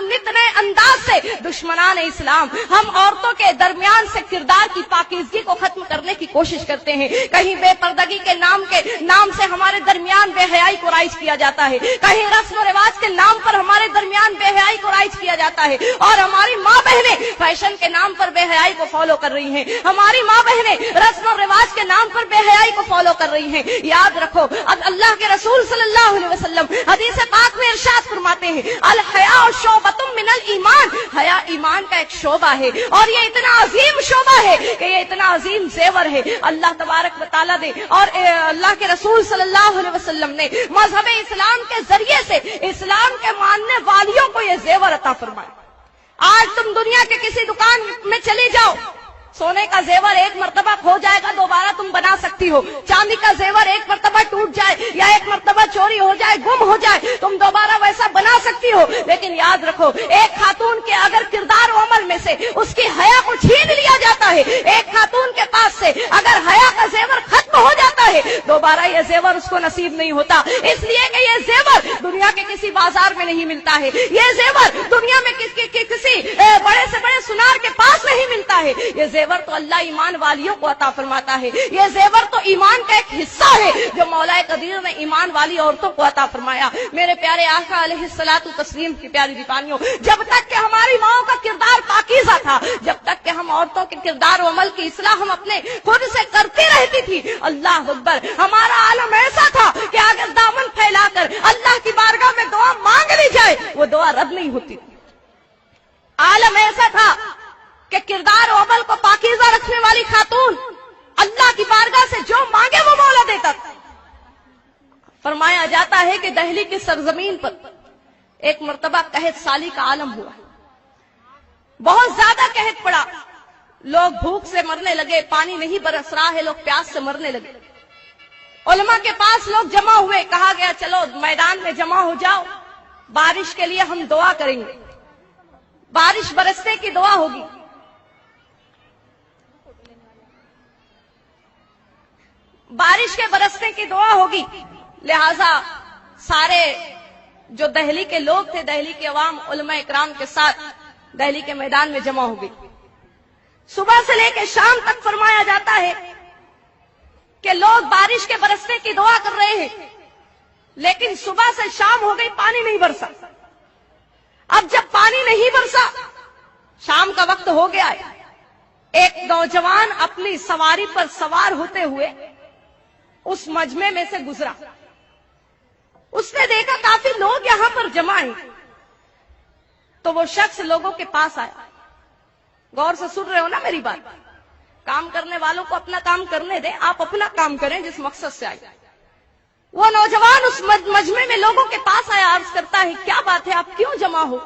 नित नए अंदाज से दुश्मनान इस्लाम हम औरतों के दरमियान से किरदार की पाकीज़गी को खत्म करने की कोशिश करते हैं। कहीं बेपर्दगी के नाम से हमारे दरमियान बेहयाई को राइज किया जाता है, कहीं रस्म रिवाज के नाम पर हमारे दरमियान बेहयाई को राइज किया जाता है, और हमारी माँ बहनें फैशन के नाम पर बेहयाई को फॉलो कर रही हैं, हमारी माँ बहनें रस्म रिवाज के नाम पर बेहयाई को फॉलो कर रही हैं। याद रखो, अल्लाह के रसूल सल्लल्लाहु अलैहि वसल्लम हदीस पाक में इरशाद फरमाते हैं, अल हया शोबतुम मिनल ईमान, हया ईमान का एक शोबा है, और ये इतना अजीम शोबा है कि ये इतना अजीम जेवर है। अल्लाह तबारक व तआला ने और अल्लाह के रसूल सल्लल्लाहु अलैहि वसल्लम ने मजहब इस्लाम के जरिए से इस्लाम के मानने वालियों को ये जेवर अता फरमाया। आज तुम दुनिया के किसी दुकान में चले जाओ, सोने का जेवर एक मर्तबा खो जाएगा, दोबारा तुम बना सकती हो। चांदी का जेवर एक मर्तबा टूट जाए या एक मर्तबा चोरी हो जाए, गुम हो जाए, तुम दोबारा वैसा बना सकती हो। लेकिन याद रखो, एक खातून के अगर किरदार और अमल में से उसकी हया को छीन लिया जाता है, एक खातून के पास से अगर हया का जेवर खत्म हो जाता है, दोबारा ये जेवर उसको नसीब नहीं होता। इसलिए कि ये जेवर दुनिया के किसी बाजार में नहीं मिलता है, ये जेवर दुनिया में किसी बड़े से बड़े सुनार के पास नहीं मिलता है। ये जेवर तो अल्लाह ईमान वालियों को अता फरमाता है। ये जेवर तो ईमान का एक हिस्सा है जो मौला कदीर ने ईमान वाली औरतों को अता फरमाया। मेरे प्यारे आका अलैहिस्सलातु तस्लीम की प्यारी दीवानियों, जब तक कि हमारी माओ का किरदार पाकीज़ा था, जब तक कि हम औरतों के किरदार और अमल की इस्लाह हम अपने खुद से करती रहती थी, अल्लाह अकबर, हमारा आलम ऐसा था कि अगर दामन फैलाकर अल्लाह की बारगाह में दुआ मांग ली जाए, वो दुआ रद्द नहीं होती। आलम ऐसा था कि किरदार और अमल को पाकीज़ा रखने वाली खातून अल्लाह की बारगाह से जो मांगे वो मौला देता था। फरमाया जाता है कि दिल्ली की सरजमीन पर एक मर्तबा कहत साली का आलम हुआ, बहुत ज्यादा कहत पड़ा, लोग भूख से मरने लगे, पानी नहीं बरस रहा है, लोग प्यास से मरने लगे। उलमा के पास लोग जमा हुए, कहा गया चलो मैदान में जमा हो जाओ, बारिश के लिए हम दुआ करेंगे, बारिश बरसने की दुआ होगी। बारिश के बरसने की दुआ होगी, लिहाजा सारे जो दिल्ली के लोग थे, दिल्ली के अवाम उलमा इकराम के साथ दिल्ली के मैदान में जमा हो गई। सुबह से लेकर शाम तक फरमाया जाता है कि लोग बारिश के बरसने की दुआ कर रहे हैं, लेकिन सुबह से शाम हो गई, पानी नहीं बरसा। अब जब पानी नहीं बरसा, शाम का वक्त हो गया है, एक नौजवान अपनी सवारी पर सवार होते हुए उस मजमे में से गुजरा। उसने देखा काफी लोग यहां पर जमा हैं, तो वो शख्स लोगों के पास आया। गौर से सुन रहे हो ना मेरी बात? काम करने वालों को अपना काम करने दें, आप अपना काम करें जिस मकसद से आए। वो नौजवान उस मजमे में लोगों के पास आया, अर्ज करता है क्या बात है, आप क्यों जमा हो?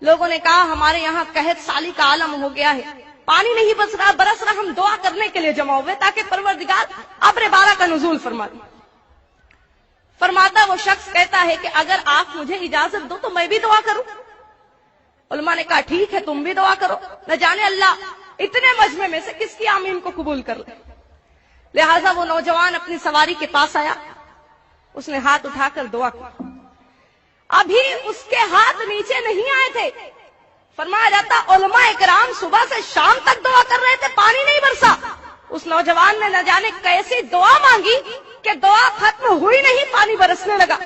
लोगों ने कहा हमारे यहाँ कहत साली का आलम हो गया है, पानी नहीं बरस रहा, हम दुआ करने के लिए जमा हुए ताकि परवरदिगार अब्र बारा का नुज़ूल फरमा दे। फरमाता वो शख्स कहता है कि अगर आप मुझे इजाजत दो तो मैं भी दुआ करूं। उलमा ने कहा ठीक है, तुम भी दुआ करो, न जाने अल्लाह इतने मजमे में से किसकी आमीन को कबूल कर ले। लिहाजा वो नौजवान अपनी सवारी के पास आया, उसने हाथ उठाकर दुआ की। अभी उसके हाथ नीचे नहीं आए थे, फरमाया जाता उलमा इकराम सुबह से शाम तक दुआ कर रहे थे, पानी नहीं बरसा। उस नौजवान ने न जाने कैसी दुआ मांगी कि दुआ खत्म हुई नहीं, पानी बरसने लगा,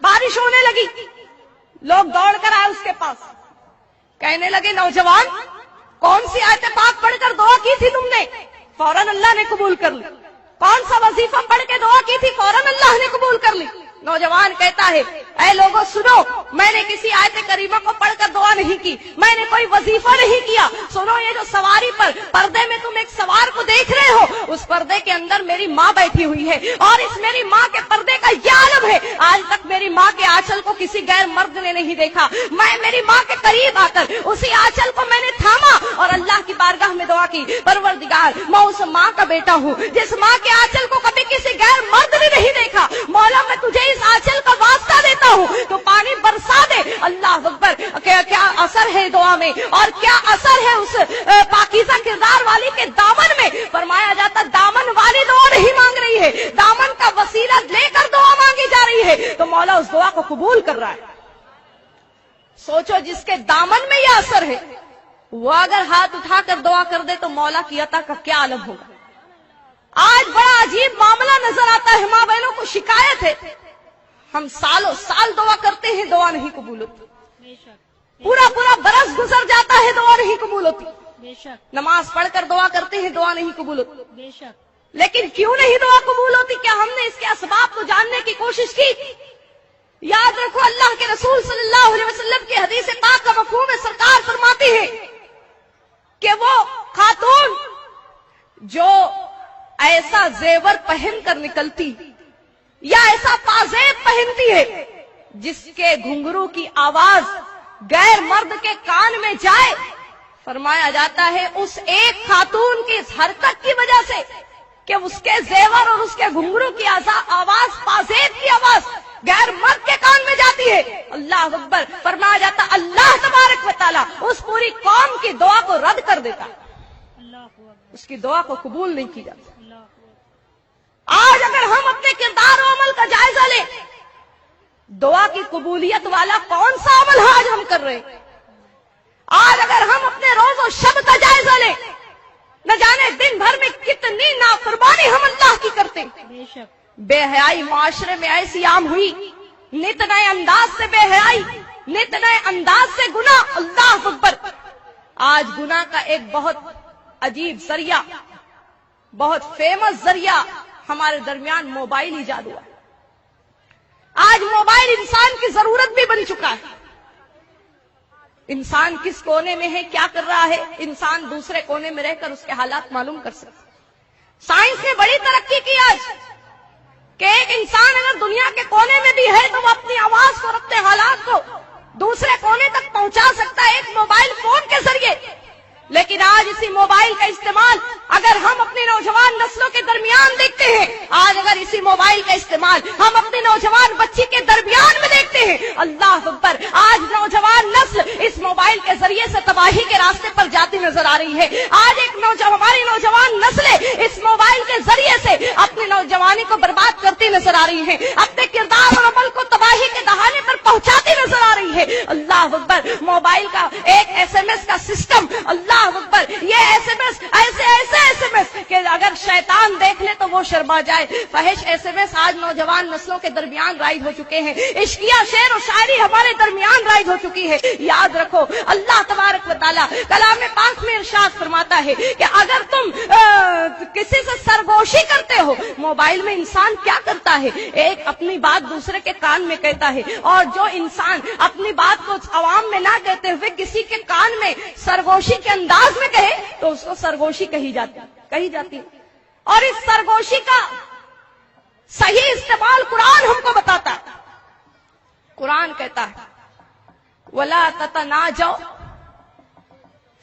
बारिश होने लगी। लोग दौड़कर आए उसके पास, कहने लगे नौजवान कौन सी आयत पाक पढ़कर दुआ की थी तुमने? फौरन अल्लाह ने कबूल कर ली। कौन सा वजीफा पढ़ के दुआ की थी? फौरन अल्लाह ने कबूल कर ली। नौजवान कहता है ऐ लोगों सुनो, मैंने किसी आयत करीमा को पढ़कर दुआ नहीं की, मैंने कोई वजीफा नहीं किया। सुनो, ये जो सवारी पर पर्दे में तुम एक सवार को देख रहे हो, उस पर्दे के अंदर मेरी माँ बैठी हुई है, और इस मेरी माँ के पर्दे का ये आलम है, आज तक मेरी माँ के आंचल को किसी गैर मर्द ने नहीं देखा। मैं मेरी माँ के करीब आकर उसी आंचल को मैंने थामा और अल्लाह की बारगाह में दुआ की, परवरदिगार मैं उस माँ का बेटा हूँ जिस माँ के आंचल को कभी किसी गैर मर्द ने नहीं देखा। मौला मैं तुझे इस आंचल का वास्ता देता हूँ, तो पानी बरसा दे। अल्लाह अकबर, क्या असर है दुआ में, और क्या असर है उस पाकीज़ा किरदार वाली के दामन में। फरमाया जाता दामन वाली दुआ नहीं मांग रही है, दामन का वसीला लेकर दुआ मांगी जा रही है, तो मौला उस दुआ को कबूल कर रहा है। सोचो जिसके दामन में यह असर है वो अगर हाथ उठाकर दुआ कर दे तो मौला की अता का क्या आलम होगा। आज बड़ा अजीब मामला नजर आता है, माँ बहनों को शिकायत है, हम सालों साल दुआ करते हैं, दुआ नहीं कबूल होती, पूरा पूरा बरस गुजर जाता है, दुआ नहीं कबूल होती, नमाज पढ़कर दुआ करते हैं, दुआ नहीं कबूल होती। लेकिन क्यों नहीं दुआ कबूल होती? क्या हमने इसके असबाब को जानने की कोशिश की? याद रखो, अल्लाह के रसूल सल्लल्लाहु अलैहि वसल्लम की हदीस पाक का मफहूम है, सरकार फरमाती है कि वो खातून जो ऐसा जेवर पहन कर निकलती या ऐसा पाजेब पहनती है जिसके घुंघरू की आवाज गैर मर्द के कान में जाए, फरमाया जाता है उस एक खातून की इस हरकत की वजह से कि उसके जेवर और उसके घुंघरू की आवाज, पाजेब की आवाज गैर मर्द के कान में जाती है, अल्लाह अकबर, फरमाया जाता अल्लाह तबारक व तआला उस पूरी कौम की दुआ को रद्द कर देता, उसकी दुआ को कबूल नहीं की जाती। आज अगर हम अपने किरदार और अमल का जायजा लें, दुआ की कबूलियत वाला कौन सा अमल आज हम कर रहे हैं? आज अगर हम अपने रोज और शब का जायजा लें, न जाने दिन भर में कितनी नाफरमानी हम अल्लाह की करते हैं। बेहयाई माशरे में ऐसी आम हुई, नित नए अंदाज से बेहयाई, नित नए अंदाज से गुनाह, अल्लाह अकबर। आज गुनाह का एक बहुत अजीब जरिया, बहुत फेमस जरिया हमारे दरमियान मोबाइल ईजाद हुआ है। आज मोबाइल इंसान की जरूरत भी बन चुका है। इंसान किस कोने में है, क्या कर रहा है, इंसान दूसरे कोने में रहकर उसके हालात मालूम कर सकता। साइंस ने बड़ी तरक्की की आज कि एक इंसान अगर दुनिया के कोने में भी है तो वो अपनी आवाज को, अपने हालात को दूसरे कोने तक पहुंचा सकता है एक मोबाइल फोन के जरिए। लेकिन आज इसी मोबाइल का इस्तेमाल अगर हम अपनी नौजवान नस्लों के दरमियान देखते हैं, आज अगर इसी मोबाइल का इस्तेमाल हम अपनी नौजवान बच्ची के दरमियान में देखते हैं, अल्लाह अकबर, आज नौजवान नस्ल इस मोबाइल के जरिए से तबाही के रास्ते पर जाती नजर आ रही है। आज एक हमारी नौजवान नस्लें इस मोबाइल के जरिए से अपनी नौजवानी को बर्बाद करती नजर आ रही है, अपने किरदार और अमल को तबाही के दहाने पर पहुंचाती नजर आ रही है। अल्लाह अकबर, मोबाइल का एक SMS का सिस्टम, अल्लाह अकबर, ये SMS ऐसे SMS कि अगर शैतान देख ले तो वो शर्मा जाए। फहिश SMS आज नौजवान नस्लों के दरमियान राइज हो चुके हैं। इश्किया शेर और शायरी हमारे दरमियान राइज हो चुकी है। याद रखो, अल्लाह तबारक व तआला कलाम पाक में इरशाद फरमाता है कि अगर तुम किसी से सरगोशी करते हो, मोबाइल में इंसान क्या करता है, एक अपनी बात दूसरे के कान में कहता है, और जो इंसान अपनी बात को आवाम में ना कहते हुए किसी के कान में सरगोशी के अंदाज में कहे तो उसको सरगोशी कही जाती है। और इस सरगोशी का सही इस्तेमाल कुरान हमको बताता है। कुरान कहता है वला ततनाजौ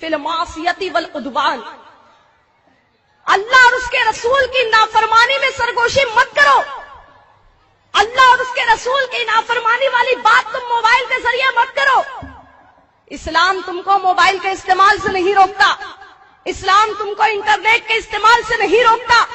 फिल मासियति वल उद्वान, अल्लाह और उसके रसूल की नाफरमानी में सरगोशी मत करो। अल्लाह और उसके रसूल की नाफरमानी वाली बात तुम मोबाइल के जरिए मत करो। इस्लाम तुमको मोबाइल के इस्तेमाल से नहीं रोकता, इस्लाम तुमको इंटरनेट के इस्तेमाल से नहीं रोकता।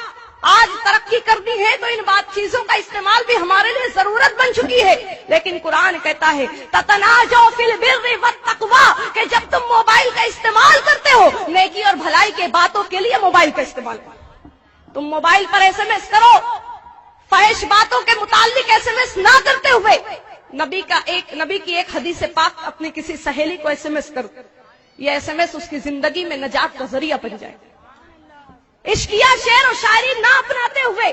आज तरक्की करनी है तो इन बात चीजों का इस्तेमाल भी हमारे लिए जरूरत बन चुकी है। लेकिन कुरान कहता है ततनाजौ फिल बिर्रि वत तक़वा, कि जब तुम मोबाइल का इस्तेमाल करते हो नेकी और भलाई के बातों के लिए मोबाइल का इस्तेमाल करो। तुम मोबाइल पर SMS करो, फहिश बातों के मुताल्लिक SMS ना करते हुए नबी की एक हदीस पाक अपनी किसी सहेली को SMS करो, ये SMS उसकी जिंदगी में नजात का जरिया बन जाए। इश्किया शेर और शायरी ना अपनाते हुए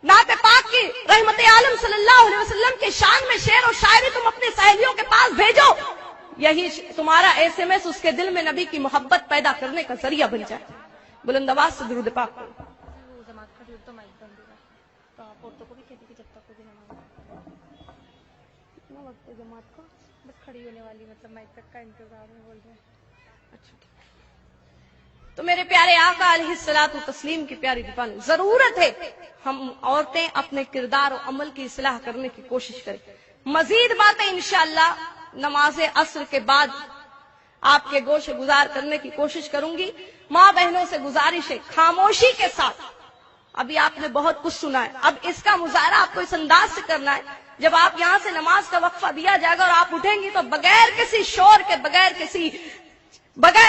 नाते पाक की रहमत आलम सल्लल्लाहु अलैहि वसल्लम के शान में शेर और शायरी तुम अपनी सहेलियों के पास भेजो, यही तुम्हारा SMS उसके दिल में नबी की मोहब्बत पैदा करने का जरिया बन जाए। बुलंद आवाज से दुरूद पाक। जमात को बस खड़ी होने वाली, मतलब माइक तक का इंतजार में बोल रहे हैं। अच्छा, तो मेरे प्यारे आका अलैहिस्सलातु तस्लीम की प्यारी दीवानी, जरूरत है हम औरतें अपने किरदार और अमल की इस्लाह करने की कोशिश करें। मजीद बातें इंशाअल्लाह नमाज असर के बाद आपके गोश गुजार करने की कोशिश करूंगी। माँ बहनों से गुजारिश है खामोशी के साथ ابھی آپ نے بہت کچھ سنا ہے، اب اس کا مظاہرہ آپ کو اس انداز سے کرنا ہے، جب آپ یہاں سے نماز کا وقفہ دیا جائے گا اور آپ اٹھیں گی تو بغیر کسی شور کے، بغیر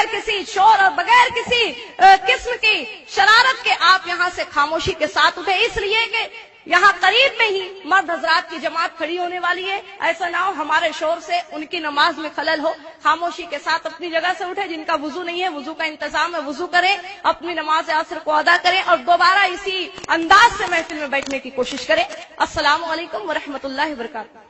کسی شور اور بغیر کسی قسم کی شرارت کے آپ یہاں سے خاموشی کے ساتھ اٹھے، اس لیے کہ یہاں قریب میں ہی مرد حضرات کی جماعت کھڑی ہونے والی ہے، ایسا نہ ہو ہمارے شور سے ان کی نماز میں خلل ہو۔ خاموشی کے ساتھ اپنی جگہ سے اٹھے، جن کا وضو نہیں ہے وضو کا انتظام ہے وضو کریں، اپنی نماز عصر کو ادا کریں اور دوبارہ اسی انداز سے محفل میں بیٹھنے کی کوشش کریں۔ السلام علیکم ورحمۃ اللہ وبرکاتہ۔